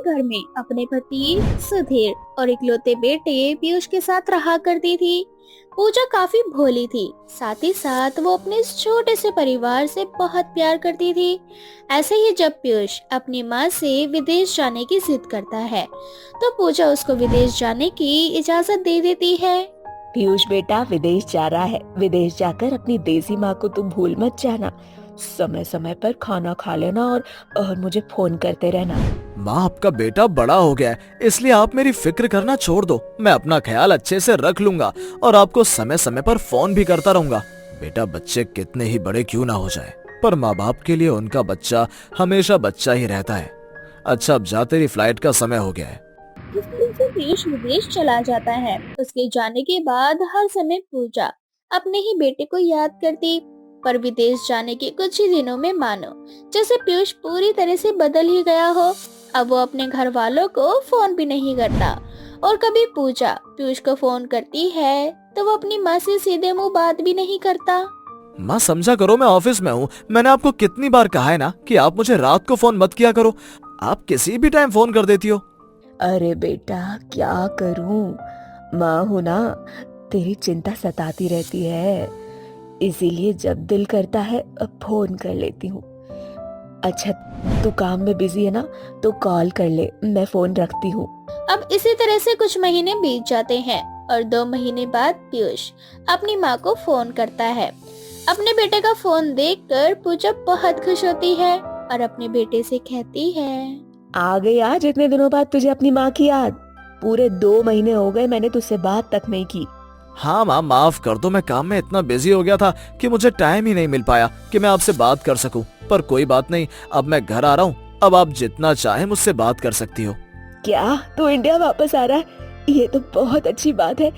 घर में अपने पति सुधीर और इकलौते बेटे पीयूष के साथ रहा करती थी। पूजा काफी भोली थी, साथ ही साथ वो अपने इस छोटे से परिवार से बहुत प्यार करती थी। ऐसे ही जब पीयूष अपनी माँ से विदेश जाने की जिद करता है, तो पूजा उसको विदेश जाने की इजाजत दे देती है। पीयूष बेटा विदेश जा रहा है। विदेश जाकर अपनी देसी माँ को तुम भूल मत जाना। समय समय पर खाना खा लेना और मुझे फोन करते रहना। माँ, आपका बेटा बड़ा हो गया है, इसलिए आप मेरी फिक्र करना छोड़ दो। मैं अपना ख्याल अच्छे से रख लूंगा और आपको समय समय पर फोन भी करता रहूंगा। बेटा, बच्चे कितने ही बड़े क्यों ना हो जाए, पर माँ बाप के लिए उनका बच्चा हमेशा बच्चा ही रहता है। अच्छा, अब जा, तेरी फ्लाइट का समय हो गया है। जिस दिन से पीयूष विदेश चला जाता है, उसके जाने के बाद हर समय पूजा अपने ही बेटे को याद करती। पर विदेश जाने के कुछ ही दिनों में मानो जैसे पीयूष पूरी तरह से बदल ही गया हो। अब वो अपने घर वालों को फोन भी नहीं करता, और कभी पूजा पीयूष को फोन करती है तो वो अपनी माँ से सीधे मुंह बात भी नहीं करता। माँ, समझा करो, मैं ऑफिस में हूँ। मैंने आपको कितनी बार कहा है ना कि आप मुझे रात को फोन मत किया करो। आप किसी भी टाइम फोन कर देती हो। अरे बेटा, क्या करूं, माँ हूं ना, तेरी चिंता सताती रहती है, इसीलिए जब दिल करता है फोन कर लेती हूँ। अच्छा, तू काम में बिजी है ना, तो कॉल कर ले, मैं फोन रखती हूँ। अब इसी तरह से कुछ महीने बीत जाते हैं और 2 महीने बाद पीयूष अपनी माँ को फोन करता है। अपने बेटे का फोन देखकर पूजा बहुत खुश होती है और अपने बेटे से कहती है, आ गई आज इतने दिनों बाद तुझे अपनी माँ की याद। पूरे 2 महीने हो गए मैंने तुझसे बात तक नहीं की। हाँ माँ, माफ कर दो, मैं काम में इतना बिजी हो गया था कि मुझे टाइम ही नहीं मिल पाया कि मैं आपसे बात कर सकूं। पर कोई बात नहीं, अब मैं घर आ रहा हूँ। अब आप जितना चाहे मुझसे बात कर सकती हो। क्या तू इंडिया वापस आ रहा है? ये तो बहुत अच्छी बात है।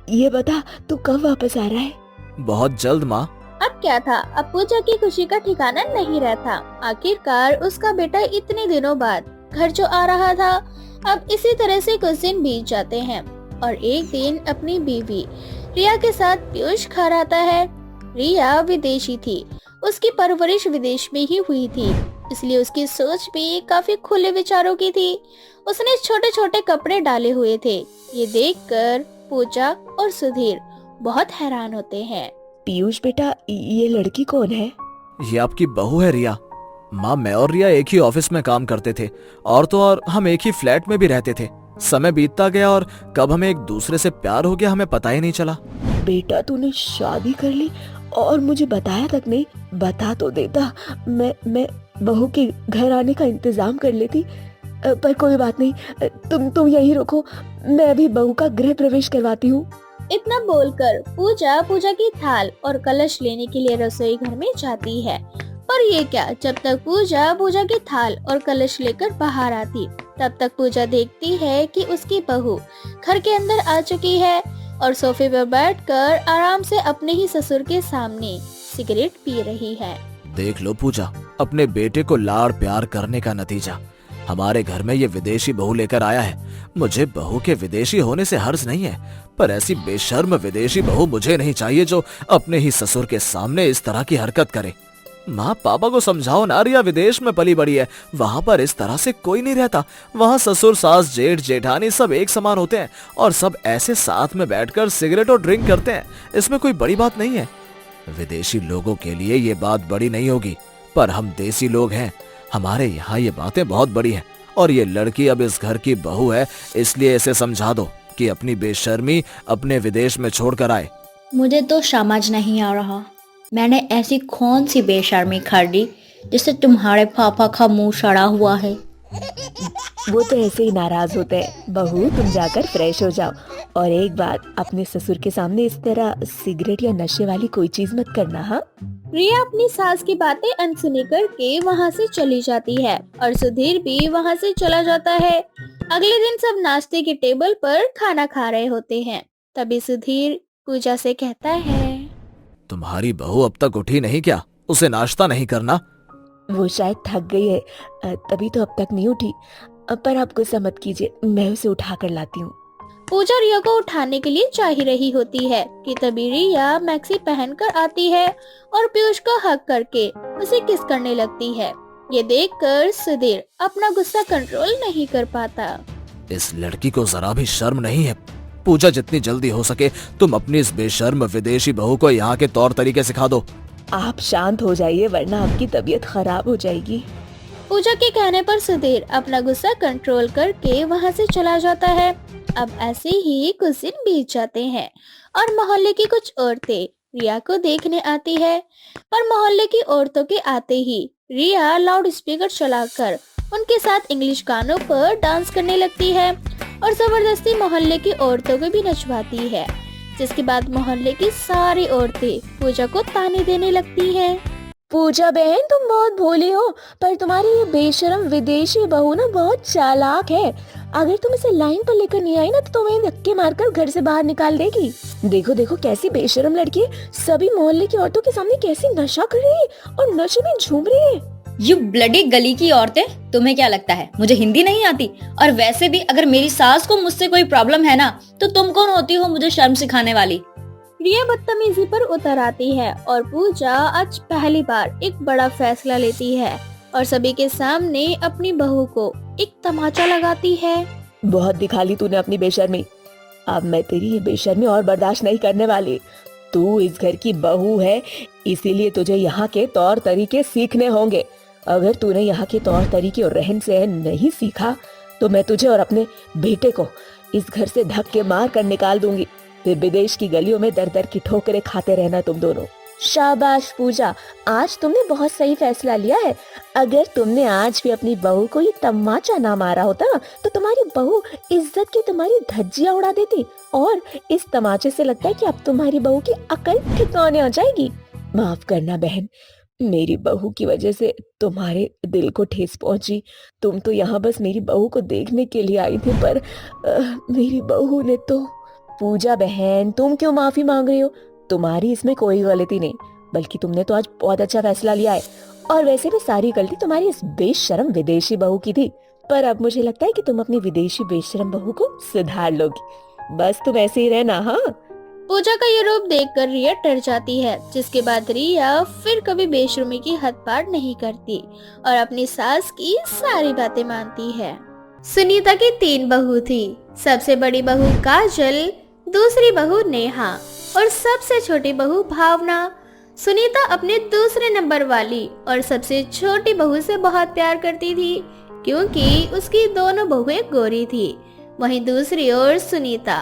ये बता, तू कब वापस आ रहा है? बहुत जल्द माँ। अब क्या था, अब पूजा की खुशी का ठिकाना नहीं रहता। आखिरकार उसका बेटा इतने दिनों बाद घर जो आ रहा था। अब इसी तरह से कुछ दिन बीत जाते हैं और एक दिन अपनी बीवी रिया के साथ पीयूष घर आता है। रिया विदेशी थी, उसकी परवरिश विदेश में ही हुई थी, इसलिए उसकी सोच भी काफी खुले विचारों की थी। उसने छोटे छोटे कपड़े डाले हुए थे। ये देखकर पूजा और सुधीर बहुत हैरान होते हैं। पीयूष बेटा, ये लड़की कौन है? ये आपकी बहू है रिया। माँ, मैं और रिया एक ही ऑफिस में काम करते थे, और तो और हम एक ही फ्लैट में भी रहते थे। समय बीतता गया और कब हमें एक दूसरे से प्यार हो गया हमें पता ही नहीं चला। बेटा, तूने शादी कर ली और मुझे बताया तक नहीं। बता तो देता, मैं बहू के घर आने का इंतजाम कर लेती। पर कोई बात नहीं, तुम यहीं रुको, मैं अभी बहू का गृह प्रवेश करवाती हूँ। इतना बोलकर पूजा की थाल और कलश लेने के लिए रसोई घर में जाती है। पर ये क्या, जब तक पूजा की थाल और कलश लेकर बाहर आती, तब तक पूजा देखती है कि उसकी बहू घर के अंदर आ चुकी है और सोफे पर बैठकर आराम से अपने ही ससुर के सामने सिगरेट पी रही है। देख लो पूजा, अपने बेटे को लाड़ प्यार करने का नतीजा। हमारे घर में ये विदेशी बहू लेकर आया है। मुझे बहू के विदेशी होने से हर्ज नहीं है, पर ऐसी बेशर्म विदेशी बहू मुझे नहीं चाहिए जो अपने ही ससुर के सामने इस तरह की हरकत करे। माँ, पापा को समझाओ ना, रिया विदेश में पली बड़ी है, वहाँ पर इस तरह से कोई नहीं रहता। वहाँ ससुर सास जेठ जेठानी सब एक समान होते हैं और सब ऐसे साथ में बैठकर सिगरेट और ड्रिंक करते हैं। इसमें कोई बड़ी बात नहीं है। विदेशी लोगों के लिए ये बात बड़ी नहीं होगी, पर हम देसी लोग हैं, हमारे यहाँ ये बातें बहुत बड़ी हैं। और ये लड़की अब इस घर की बहू है, इसलिए इसे समझा दो कि अपनी बेशर्मी अपने विदेश में छोड़ कर आए। मुझे तो समझ नहीं आ रहा, मैंने ऐसी कौन सी बेशर्मी कर दी जिससे तुम्हारे पापा का मुंह सड़ा हुआ है। वो तो ऐसे ही नाराज होते हैं। बहू, तुम जाकर फ्रेश हो जाओ, और एक बात, अपने ससुर के सामने इस तरह सिगरेट या नशे वाली कोई चीज मत करना। हाँ? रिया अपनी सास की बातें अनसुनी करके वहाँ से चली जाती है और सुधीर भी वहाँ से चला जाता है। अगले दिन सब नाश्ते के टेबल पर खाना खा रहे होते हैं। तभी सुधीर पूजा से कहता है, तुम्हारी बहू अब तक उठी नहीं क्या? उसे नाश्ता नहीं करना? वो शायद थक गई है, तभी तो अब तक नहीं उठी। पर आप गुस्सा मत कीजिए, मैं उसे उठा कर लाती हूँ। पूजा रिया को उठाने के लिए जा ही रही होती है कि तभी रिया मैक्सी पहनकर आती है और पीयूष को हक करके उसे किस करने लगती है। ये देखकर सुधीर अपना गुस्सा कंट्रोल नहीं कर पाता। इस लड़की को जरा भी शर्म नहीं है। पूजा, जितनी जल्दी हो सके तुम अपनी इस बेशर्म विदेशी बहू को यहाँ के तौर तरीके सिखा दो। आप शांत हो जाइए वरना आपकी तबीयत खराब हो जाएगी। पूजा के कहने पर सुधीर अपना गुस्सा कंट्रोल करके वहाँ से चला जाता है। अब ऐसे ही कुछ दिन बीत जाते हैं और मोहल्ले की कुछ औरतें रिया को देखने आती है। पर मोहल्ले की औरतों के आते ही रिया लाउड स्पीकर चलाकर उनके साथ इंग्लिश गानों पर डांस करने लगती है और जबरदस्ती मोहल्ले की औरतों को भी नचवाती है, जिसके बाद मोहल्ले की सारी औरतें पूजा को ताने देने लगती हैं। पूजा बहन, तुम बहुत भोली हो, पर तुम्हारी ये बेशरम विदेशी बहू ना बहुत चालाक है। अगर तुम इसे लाइन पर लेकर नहीं आई ना तो तुम्हें धक्के मारकर घर से बाहर निकाल देगी। देखो देखो कैसी बेशरम लड़की है, सभी मोहल्ले की औरतों के सामने कैसी नशा कर रही है और नशे में झूम रही है। यू ब्लडी गली की औरतें, तुम्हें क्या लगता है मुझे हिंदी नहीं आती? और वैसे भी अगर मेरी सास को मुझसे कोई प्रॉब्लम है ना तो तुम कौन होती हो मुझे शर्म सिखाने वाली? रिया बदतमीजी पर उतर आती है और पूजा आज पहली बार एक बड़ा फैसला लेती है और सभी के सामने अपनी बहू को एक तमाचा लगाती है। बहुत दिखा ली तूने अपनी बेशर्मी, अब मैं तेरी ये बेशर्मी और बर्दाश्त नहीं करने वाली। तू इस घर की बहू है, इसीलिए तुझे यहाँ के तौर तरीके सीखने होंगे। अगर तूने यहाँ के तौर तरीके और रहन सहन नहीं सीखा तो मैं तुझे और अपने बेटे को इस घर से धक्के मार कर निकाल दूंगी। फिर विदेश की गलियों में दर दर की ठोकरें खाते रहना तुम दोनों। शाबाश पूजा, आज तुमने बहुत सही फैसला लिया है। अगर तुमने आज भी अपनी बहू को ये तमाचा ना मारा होता तो तुम्हारी बहू इज्जत की तुम्हारी धज्जियां उड़ा देती, और इस तमाचे से लगता है कि अब तुम्हारी बहू की अकल ठिकाने आ जाएगी। माफ करना बहन, मेरी बहू की वजह से तुम्हारे दिल को ठेस पहुंची। तुम तो यहाँ बस मेरी बहू को देखने के लिए आई थी, पर मेरी बहू ने तो। पूजा बहन, तुम क्यों माफी मांग रही हो? तुम्हारी इसमें कोई गलती नहीं, बल्कि तुमने तो आज बहुत अच्छा फैसला लिया है। और वैसे भी सारी गलती तुम्हारी इस बेशरम विदेशी बहू की थी, पर अब मुझे लगता है कि तुम अपनी विदेशी बेशरम बहू को सुधार लोगी। बस तुम ऐसे ही रहना। हाँ, पूजा का ये रूप देखकर रिया डर जाती है, जिसके बाद रिया फिर कभी बेशर्मी की हद पार नहीं करती और अपनी सास की सारी बातें मानती है। सुनीता की 3 बहू थी। सबसे बड़ी बहू काजल, दूसरी बहू नेहा और सबसे छोटी बहू भावना। सुनीता अपने दूसरे नंबर वाली और सबसे छोटी बहू से बहुत प्यार करती थी, क्योंकि उसकी दोनों बहुएं गोरी थी। वहीं दूसरी ओर सुनीता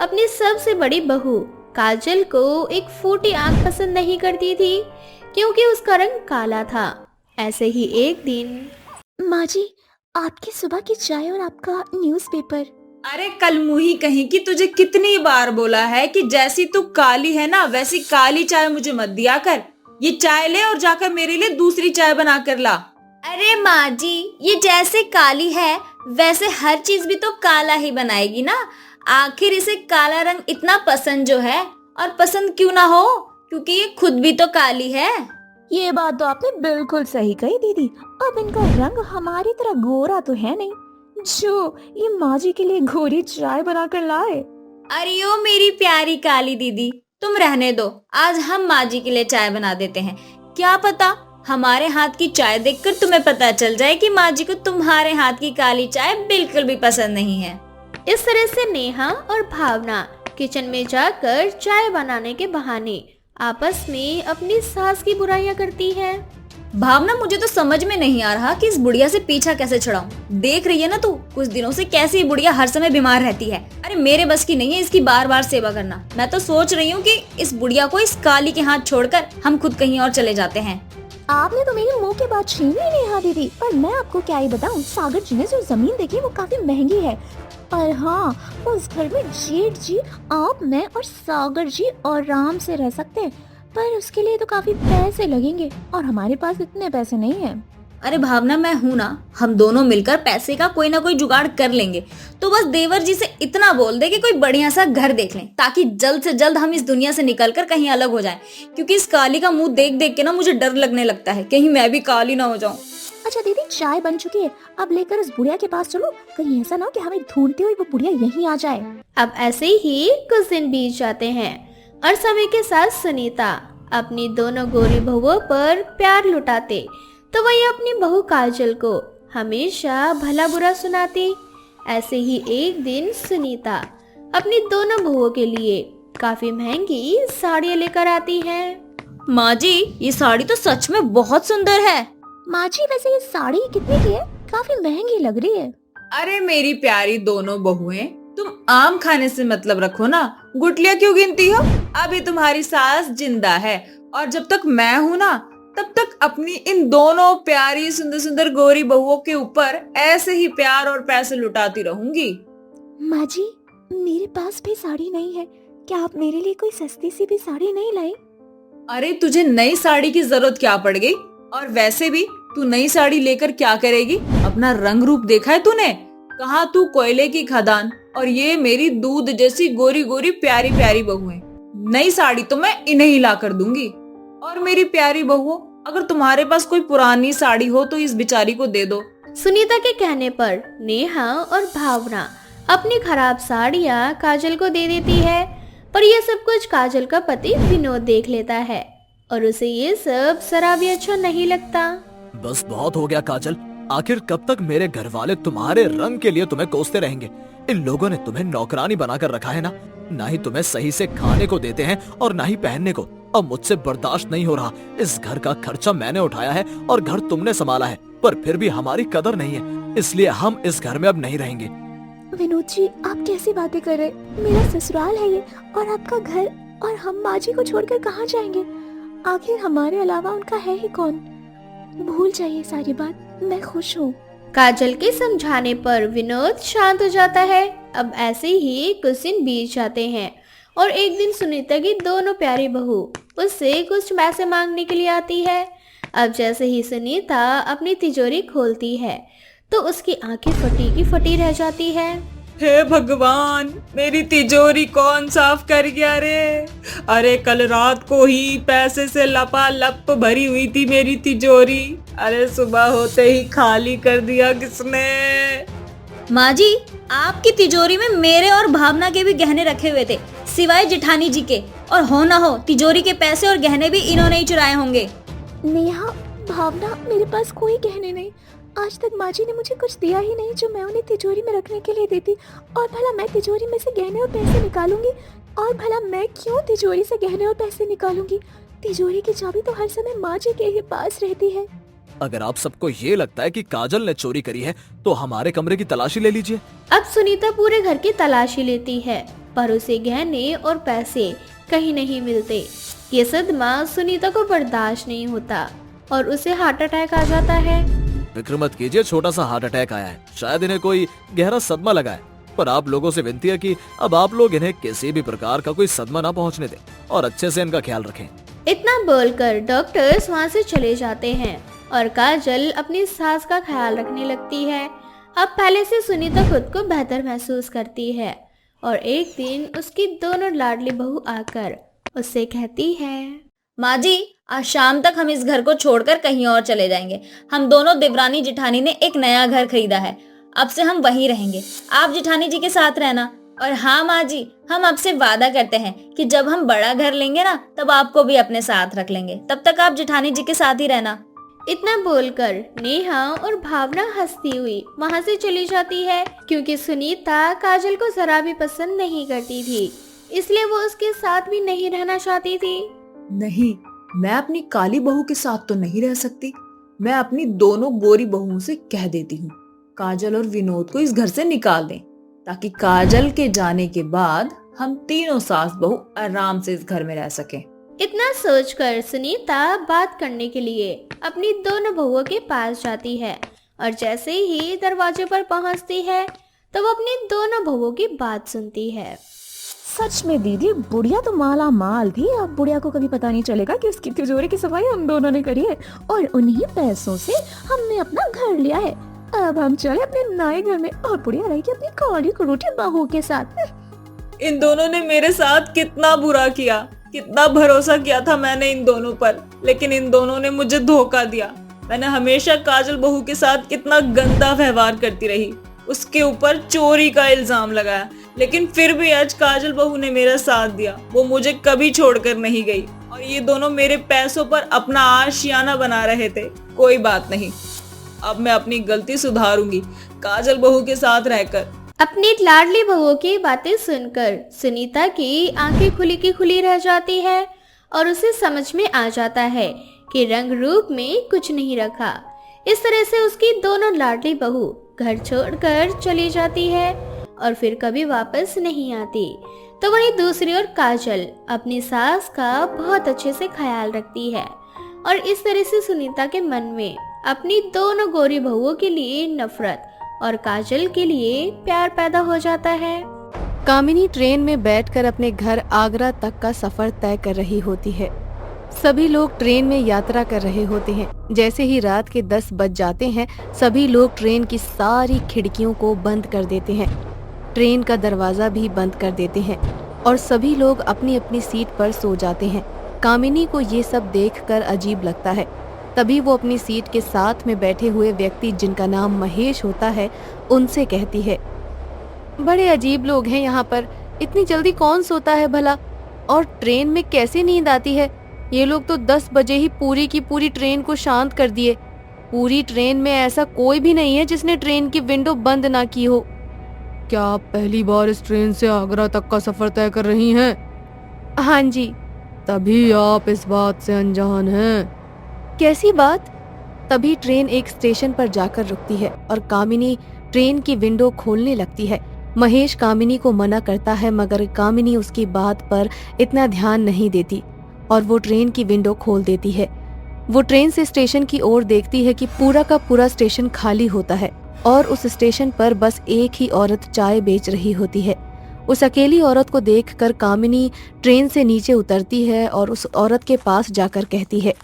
अपनी सबसे बड़ी बहू काजल को एक फूटी आंख पसंद नहीं करती थी, क्योंकि उसका रंग काला था। ऐसे ही एक दिन। माँ जी, आपकी सुबह की चाय और आपका न्यूज़पेपर। अरे कल मुही कहीं की, तुझे कितनी बार बोला है कि जैसी तू काली है ना वैसी काली चाय मुझे मत दिया कर। ये चाय ले और जाकर मेरे लिए दूसरी चाय बना कर ला। अरे माँ जी, ये जैसे काली है वैसे हर चीज भी तो काला ही बनाएगी ना। आखिर इसे काला रंग इतना पसंद जो है, और पसंद क्यों ना हो क्योंकि ये खुद भी तो काली है। ये बात तो आपने बिल्कुल सही कही दीदी। अब इनका रंग हमारी तरह गोरा तो है नहीं जो ये माँ जी के लिए गोरी चाय बनाकर लाए। अरे ओ मेरी प्यारी काली दीदी, तुम रहने दो, आज हम माँ जी के लिए चाय बना देते हैं। क्या पता हमारे हाथ की चाय देखकर तुम्हें पता चल जाए कि माँ जी को तुम्हारे हाथ की काली चाय बिल्कुल भी पसंद नहीं है। इस तरह से नेहा और भावना किचन में जाकर चाय बनाने के बहाने आपस में अपनी सास की बुराइयां करती है। भावना, मुझे तो समझ में नहीं आ रहा कि इस बुढ़िया से पीछा कैसे छुड़ाऊं। देख रही है ना तू, कुछ दिनों से कैसे ये बुढ़िया हर समय बीमार रहती है। अरे मेरे बस की नहीं है इसकी बार बार सेवा करना। मैं तो सोच रही हूँ कि इस बुढ़िया को इस काली के हाथ छोड़कर हम खुद कहीं और चले जाते हैं। आपने तो मेरे मुंह के बात छीन ही नहीं दीदी, पर मैं आपको क्या ही बताऊं, सागर जी ने जो जमीन देखी वो काफी महंगी है। पर हाँ, उस घर में जेठ जी, आप, मैं और सागर जी आराम से रह सकते हैं, पर उसके लिए तो काफी पैसे लगेंगे और हमारे पास इतने पैसे नहीं हैं। अरे भावना, मैं हूँ ना, हम दोनों मिलकर पैसे का कोई ना कोई जुगाड़ कर लेंगे। तो बस देवर जी से इतना बोल दे कि कोई बढ़िया सा घर देख लें, ताकि जल्द से जल्द हम इस दुनिया से निकलकर कहीं अलग हो जाएं। क्योंकि इस काली का मुंह देख देख के ना मुझे डर लगने लगता है, कहीं मैं भी काली ना हो जाऊं। अच्छा दीदी, चाय बन चुकी है, अब लेकर उस बुढ़िया के पास चलो, कहीं ऐसा ना हो कि हमें ढूंढती हुई वो बुढ़िया यहीं आ जाए। अब ऐसे ही कुछ दिन बीत जाते हैं और समय के साथ सुनीता अपनी दोनों गोरी बहुओं पर प्यार लुटाते तो वही अपनी बहू काजल को हमेशा भला बुरा सुनाती। ऐसे ही एक दिन सुनीता अपनी दोनों बहुओं के लिए काफी महंगी साड़ियाँ लेकर आती है। माँ जी, ये साड़ी तो सच में बहुत सुंदर है। माँ जी, वैसे ये साड़ी कितने की है? काफी महंगी लग रही है। अरे मेरी प्यारी दोनों बहुएं, तुम आम खाने से मतलब रखो ना, गुटलियां क्यों गिनती हो? अभी तुम्हारी सास जिंदा है और जब तक मैं हूँ ना, तब तक अपनी इन दोनों प्यारी सुंदर सुंदर गोरी बहुओं के ऊपर ऐसे ही प्यार और पैसे लुटाती रहूंगी। माँ जी, मेरे पास भी साड़ी नहीं है, क्या आप मेरे लिए कोई सस्ती सी भी साड़ी नहीं लाई? अरे तुझे नई साड़ी की जरूरत क्या पड़ गई? और वैसे भी तू नई साड़ी लेकर क्या करेगी? अपना रंग रूप देखा है तूने? कहाँ तू कोयले की खदान और ये मेरी दूध जैसी गोरी गोरी प्यारी प्यारी बहुएं। नई साड़ी तो मैं इन्हें ही ला कर दूंगी। और मेरी प्यारी बहुओं, अगर तुम्हारे पास कोई पुरानी साड़ी हो तो इस बेचारी को दे दो। सुनीता के कहने पर नेहा और भावना अपनी खराब साड़ियाँ काजल को दे देती है, पर यह सब कुछ काजल का पति विनोद देख लेता है और उसे ये सब जरा भी अच्छा नहीं लगता। बस बहुत हो गया काजल, आखिर कब तक मेरे घर वाले तुम्हारे रंग के लिए तुम्हें कोसते रहेंगे? इन लोगों ने तुम्हें नौकरानी बनाकर रखा है ना ही तुम्हें सही से खाने को देते हैं और ना ही पहनने को। अब मुझसे बर्दाश्त नहीं हो रहा। इस घर का खर्चा मैंने उठाया है और घर तुमने संभाला है, पर फिर भी हमारी कदर नहीं है, इसलिए हम इस घर में अब नहीं रहेंगे। विनोद जी, आप कैसी बातें कर रहे? मेरा ससुराल है ये और आपका घर, और हम माँ जी को छोड़कर कहाँ जाएंगे? आखिर हमारे अलावा उनका है ही कौन? भूल जाइए सारी बात, मैं खुश हूँ। काजल के समझाने पर विनोद शांत हो जाता है। अब ऐसे ही कुछ दिन बीत जाते हैं और एक दिन सुनीता की दोनों प्यारी बहू उससे कुछ पैसे मांगने के लिए आती है। अब जैसे ही सुनीता अपनी तिजोरी खोलती है तो उसकी आंखें फटी की फटी रह जाती है। हे भगवान, मेरी तिजोरी कौन साफ कर गया रे? अरे कल रात को ही पैसे से लपालप भरी हुई थी मेरी तिजोरी। अरे सुबह होते ही खाली कर दिया किसने? माँ जी, आपकी तिजोरी में मेरे और भावना के भी गहने रखे हुए थे, सिवाय जेठानी जी के, और हो ना हो तिजोरी के पैसे और गहने भी इन्होंने ही चुराए होंगे। नेहा, भावना, मेरे पास कोई गहने नहीं। आज तक माँ जी ने मुझे कुछ दिया ही नहीं जो मैं उन्हें तिजोरी में रखने के लिए देती। और भला मैं तिजोरी में से गहने और पैसे निकालूंगी? और भला मैं क्यों तिजोरी से गहने और पैसे निकालूंगी? तिजोरी की चाबी तो हर समय माँ जी के ही पास रहती है। अगर आप सबको ये लगता है कि काजल ने चोरी करी है तो हमारे कमरे की तलाशी ले लीजिए। अब सुनीता पूरे घर की तलाशी लेती है पर उसे गहने और पैसे कहीं नहीं मिलते। ये सदमा सुनीता को बर्दाश्त नहीं होता और उसे हार्ट अटैक आ जाता है। फिक्र मत कीजिए, छोटा सा हार्ट अटैक आया है, शायद इन्हें कोई गहरा सदमा लगा है, पर आप लोगों से विनती है कि अब आप लोग इन्हें किसी भी प्रकार का कोई सदमा ना पहुंचने दें और अच्छे से इनका ख्याल रखें। इतना बोलकर डॉक्टर्स वहाँ से चले जाते हैं और काजल अपनी सास का ख्याल रखने लगती है। अब पहले से सुनीता खुद को बेहतर महसूस करती है और एक दिन उसकी दोनों लाडली बहू आकर उससे कहती है, माँ जी, आज शाम तक हम इस घर को छोड़कर कहीं और चले जाएंगे। हम दोनों देवरानी जेठानी ने एक नया घर खरीदा है, अब से हम वहीं रहेंगे। आप जेठानी जी के साथ रहना। और हाँ माँ जी, हम आपसे वादा करते हैं कि जब हम बड़ा घर लेंगे ना, तब आपको भी अपने साथ रख लेंगे। तब तक आप जेठानी जी के साथ ही रहना। इतना बोलकर नेहा और भावना हंसती हुई वहाँ से चली जाती है, क्योंकि सुनीता काजल को जरा भी पसंद नहीं करती थी, इसलिए वो उसके साथ भी नहीं रहना चाहती थी। नहीं, मैं अपनी काली बहू के साथ तो नहीं रह सकती। मैं अपनी दोनों गोरी बहुओं से कह देती हूँ काजल और विनोद को इस घर से निकाल दें, ताकि काजल के जाने के बाद हम तीनों सास बहू आराम से इस घर में रह सकें। इतना सोचकर सुनीता बात करने के लिए अपनी दोनों बहुओं के पास जाती है और जैसे ही दरवाजे पर पहुंचती है तो वो अपनी दोनों बहुओं की बात सुनती है। सच में दीदी, बुढ़िया तो माला माल थी। अब बुढ़िया को कभी पता नहीं चलेगा कि उसकी तिजोरी की सफाई हम दोनों ने करी है और उन्हीं पैसों से हमने अपना घर लिया है। अब हम चले अपने नए घर में और बुढ़िया रहेगी अपनी काली कुरूठी बहू के साथ। इन दोनों ने मेरे साथ कितना बुरा किया, कितना भरोसा किया था मैंने इन दोनों पर, लेकिन इन दोनों ने मुझे धोखा दिया। मैंने हमेशा काजल बहू के साथ कितना गंदा व्यवहार करती रही, उसके ऊपर चोरी का इल्जाम लगाया, लेकिन फिर भी आज काजल बहू ने मेरा साथ दिया। वो मुझे कभी छोड़कर नहीं गई और ये दोनों मेरे पैसों पर अपना आशियाना बना रहे थे। कोई बात नहीं, अब मैं अपनी गलती सुधारूंगी काजल बहू के साथ रहकर। अपनी लाडली बहू की बातें सुनकर सुनीता की आंखें खुली की खुली रह जाती है और उसे समझ में आ जाता है कि रंग रूप में कुछ नहीं रखा। इस तरह से उसकी दोनों लाडली बहू घर छोड़कर चली जाती है और फिर कभी वापस नहीं आती। तो वहीं दूसरी ओर काजल अपनी सास का बहुत अच्छे से ख्याल रखती है और इस तरह से सुनीता के मन में अपनी दोनों गोरी बहुओं के लिए नफरत और काजल के लिए प्यार पैदा हो जाता है। कामिनी ट्रेन में बैठकर अपने घर आगरा तक का सफर तय कर रही होती है। सभी लोग ट्रेन में यात्रा कर रहे होते हैं। जैसे ही रात के 10 बज जाते हैं, सभी लोग ट्रेन की सारी खिड़कियों को बंद कर देते हैं, ट्रेन का दरवाजा भी बंद कर देते हैं और सभी लोग अपनी अपनी सीट पर सो जाते हैं। कामिनी को ये सब देखकर अजीब लगता है। तभी वो अपनी सीट के साथ में बैठे हुए व्यक्ति, जिनका नाम महेश होता है, उनसे कहती है, बड़े अजीब लोग हैं यहाँ पर, इतनी जल्दी कौन सोता है भला, और ट्रेन में कैसे नींद आती है। ये लोग तो 10 बजे ही पूरी की पूरी ट्रेन को शांत कर दिए। पूरी ट्रेन में ऐसा कोई भी नहीं है जिसने ट्रेन की विंडो बंद ना की हो। क्या आप पहली बार इस ट्रेन से आगरा तक का सफर तय कर रही हैं? हाँ जी। तभी आप इस बात से अनजान हैं। कैसी बात? तभी ट्रेन एक स्टेशन पर जाकर रुकती है और कामिनी ट्रेन की विंडो खोलने लगती है। महेश कामिनी को मना करता है, मगर कामिनी उसकी बात पर इतना ध्यान नहीं देती और वो ट्रेन की विंडो खोल देती है। वो ट्रेन से स्टेशन की ओर देखती है कि पूरा का पूरा स्टेशन खाली होता है और उस स्टेशन पर बस एक ही औरत चाय बेच रही होती है। उस अकेली औरत को देखकर कामिनी ट्रेन से नीचे उतरती है और उस औरत के पास जाकर कहती है,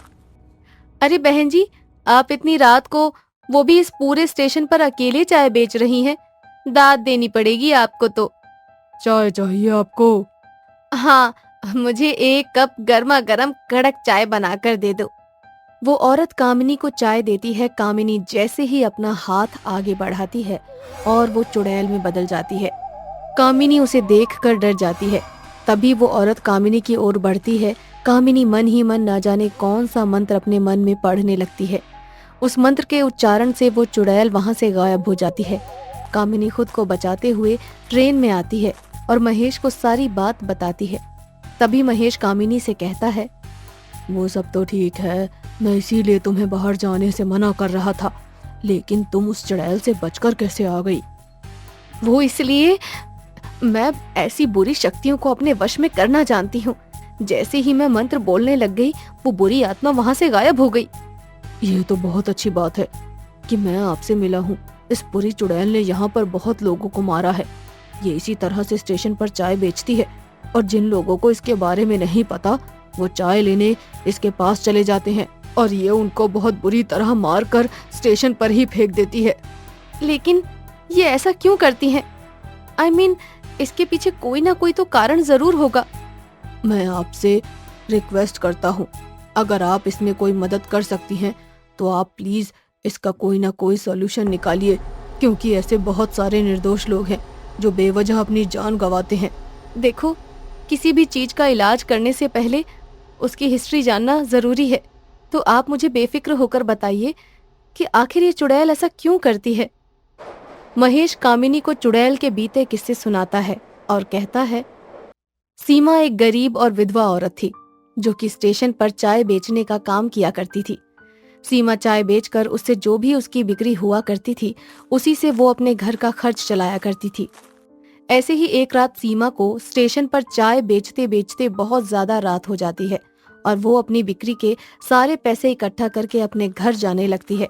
अरे बहन जी, आप इतनी रात को, वो भी इस पूरे स्टेशन पर अकेले चाय बेच रही हैं? दाद देनी पड़ेगी आपको तो। चाय चाहिए आपको? हाँ, मुझे एक कप गर्मा गर्म कड़क चाय बनाकर दे दो। वो औरत कामिनी को चाय देती है। कामिनी जैसे ही अपना हाथ आगे बढ़ाती है और वो चुड़ैल में बदल जाती है। कामिनी उसे देखकर डर जाती है। तभी वो औरत कामिनी की ओर बढ़ती है। कामिनी मन ही मन ना जाने कौन सा मंत्र अपने मन में पढ़ने लगती है। उस मंत्र के उच्चारण से वो चुड़ैल वहां से गायब हो जाती है। कामिनी खुद को बचाते हुए ट्रेन में आती है और महेश को सारी बात बताती है। तभी महेश कामिनी से कहता है, वो सब तो ठीक है, मैं इसीलिए तुम्हें बाहर जाने से मना कर रहा था, लेकिन तुम उस चुड़ैल से बचकर कैसे आ गई? वो इसलिए, मैं ऐसी बुरी शक्तियों को अपने वश में करना जानती हूँ। जैसे ही मैं मंत्र बोलने लग गई, वो बुरी आत्मा वहां से गायब हो गई। ये तो बहुत अच्छी बात है कि मैं आपसे मिला हूँ। इस बुरी चुड़ैल ने यहाँ पर बहुत लोगों को मारा है। ये इसी तरह से स्टेशन पर चाय बेचती है और जिन लोगों को इसके बारे में नहीं पता, वो चाय लेने इसके पास चले जाते हैं और ये उनको बहुत बुरी तरह मार कर स्टेशन पर ही फेंक देती है। लेकिन ये ऐसा क्यों करती हैं? I mean, इसके पीछे कोई ना कोई तो कारण जरूर होगा। मैं आपसे रिक्वेस्ट करता हूँ, अगर आप इसमें कोई मदद कर सकती हैं तो आप प्लीज इसका कोई ना कोई सॉल्यूशन निकालिए, क्योंकि ऐसे बहुत सारे निर्दोष लोग हैं जो बेवजह अपनी जान गंवाते हैं। देखो, किसी भी चीज का इलाज करने से पहले उसकी हिस्ट्री जानना जरूरी है, तो आप मुझे बेफिक्र होकर बताइए कि आखिर ये चुड़ैल ऐसा क्यों करती है। महेश कामिनी को चुड़ैल के बीते किस्से सुनाता है और कहता है, सीमा एक गरीब और विधवा औरत थी जो कि स्टेशन पर चाय बेचने का काम किया करती थी। सीमा चाय बेचकर उससे जो भी उसकी बिक्री हुआ करती थी, उसी से वो अपने घर का खर्च चलाया करती थी। ऐसे ही एक रात सीमा को स्टेशन पर चाय बेचते बेचते बहुत ज्यादा रात हो जाती है और वो अपनी बिक्री के सारे पैसे इकट्ठा करके अपने घर जाने लगती है।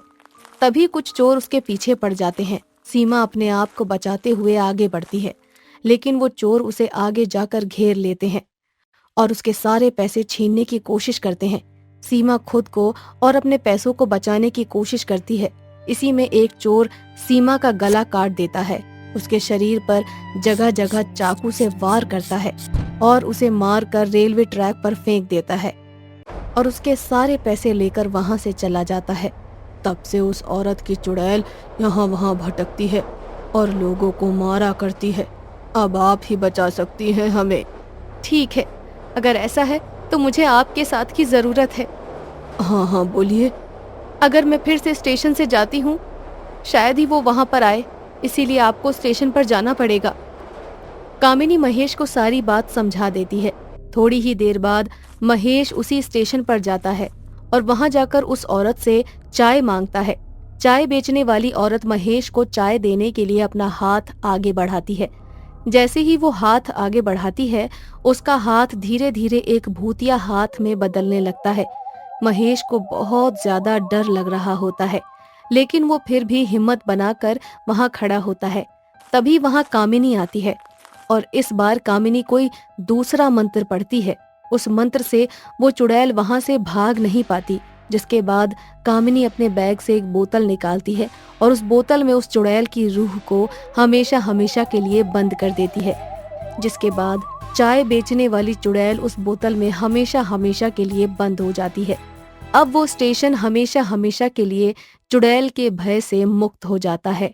तभी कुछ चोर उसके पीछे पड़ जाते हैं। सीमा अपने आप को बचाते हुए आगे बढ़ती है, लेकिन वो चोर उसे आगे जाकर घेर लेते हैं और उसके सारे पैसे छीनने की कोशिश करते हैं। सीमा खुद को और अपने पैसों को बचाने की कोशिश करती है। इसी में एक चोर सीमा का गला काट देता है, उसके शरीर पर जगह जगह चाकू से वार करता है और उसे मार कर रेलवे ट्रैक पर फेंक देता है और उसके सारे पैसे लेकर वहां से चला जाता है। तब से उस औरत की चुड़ैल यहाँ वहाँ भटकती है और लोगों को मारा करती है। अब आप ही बचा सकती हैं हमें। ठीक है, अगर ऐसा है तो मुझे आपके साथ की जरूरत है। हाँ हाँ बोलिए। अगर मैं फिर से स्टेशन से जाती हूँ शायद ही वो वहां पर आए, इसीलिए आपको स्टेशन पर जाना पड़ेगा। कामिनी महेश को सारी बात समझा देती है। थोड़ी ही देर बाद महेश उसी स्टेशन पर जाता है और वहां जाकर उस औरत से चाय मांगता है। चाय बेचने वाली औरत महेश को चाय देने के लिए अपना हाथ आगे बढ़ाती है। जैसे ही वो हाथ आगे बढ़ाती है उसका हाथ धीरे धीरे एक भूतिया हाथ में बदलने लगता है। महेश को बहुत ज्यादा डर लग रहा होता है, लेकिन वो फिर भी हिम्मत बनाकर वहां खड़ा होता है। तभी वहां कामिनी आती है और इस बार कामिनी कोई दूसरा मंत्र पढ़ती है। उस मंत्र से वो चुड़ैल वहां से भाग नहीं पाती। जिसके बाद कामिनी अपने बैग से एक बोतल निकालती है और उस बोतल में उस चुड़ैल की रूह को हमेशा हमेशा के लिए बंद कर देती है। जिसके बाद चाय बेचने वाली चुड़ैल उस बोतल में हमेशा हमेशा के लिए बंद हो जाती है। अब वो स्टेशन हमेशा हमेशा के लिए चुड़ैल के भय से मुक्त हो जाता है।